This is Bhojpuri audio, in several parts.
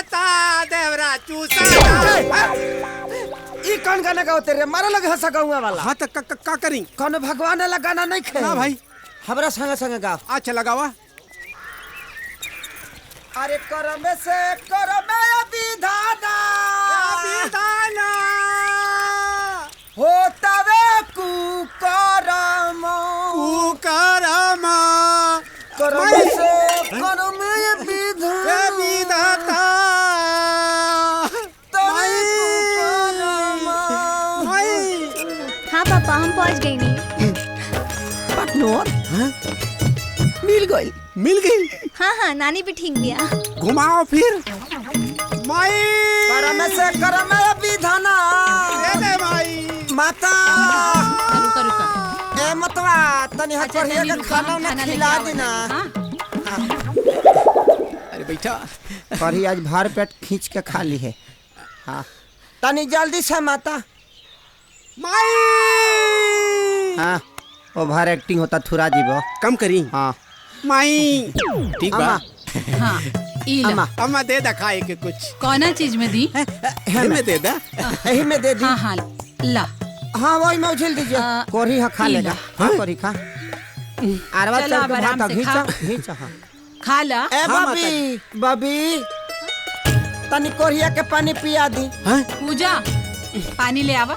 चूसाता देवरा चूसाता। ई कौन गाना गाओते रे? मारा लगे हंसा गाऊंगा वाला। हाँ तो का करी? कौन भगवान वाला गाना नहीं खे? ना भाई, हमरा संगे संगे गाओ। अच्छा लगावा। अरे करमे से करमे विधाना विधाना होता वे कुकरम कुकरम करमे से करमे विधाता हाँ पापा, हम पहुँच गए नहीं। मिल गई। हाँ हाँ, नानी भी ठीक दिया। घुमाओ फिर। माई करमे से करमे विधाना दे माई। माता रुका रुका। ए मतवा तनी हाथ पर ये खाना ना खिला देना। अरे बैठा। करी आज भर पेट खींच के खा ली है। हाँ तनी जल्दी से माता। माई हाँ ओवर एक्टिंग होता थुरा जीवो। कम करी। हाँ माई ठीक बा। हाँ ई ला। अम्मा अम्मा दे दा खाए के कुछ। कौना चीज में दी? में दे दा। यही में दे दी। हाँ हाँ ला। हाँ वही में उछल दीजिए। कोरी हाँ खा ई लेगा। ला। हाँ कोरी खा। आरवा चलो चल अब के आराम भाता से खा। घींचा हाँ। खा ला। ए हाँ, बबी बबी तनी कोरिया के पानी पिया दी। हाँ? पूजा पानी ले आवा।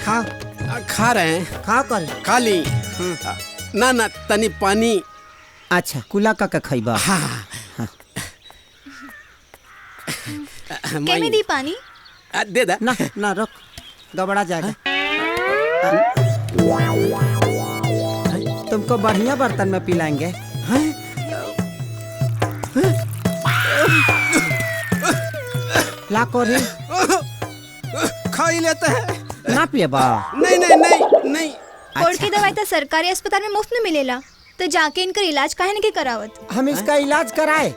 खा खा रहे हैं। खा कर। खा ली। ना ना तनी पानी। अच्छा कुला का खइबा। हाँ। कैमे दी पानी? दे दा। ना ना रुक गबड़ा जाएगा। तुमको बढ़िया बर्तन में पिलाएंगे। ला कोरी खा ही लेते हैं। ना पिएबा? नहीं नहीं नहीं नहीं। कोर्ट की दवाई तो सरकारी अस्पताल में मुफ्त में मिलेला, तो जाके इनका इलाज काहे नहीं करावत? हम इसका इलाज कराए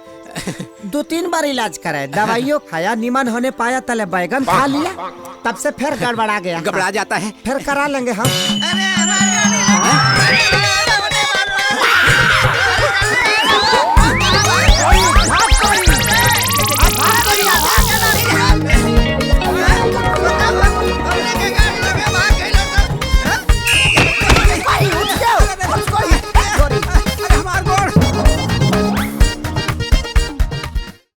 2-3 बार इलाज कराए, दवाइयों खाया, निमन होने पाया, तले बैगन खा लिया, तब से फिर गड़बड़ा गया। घबरा जाता है। फिर करा लेंगे हम।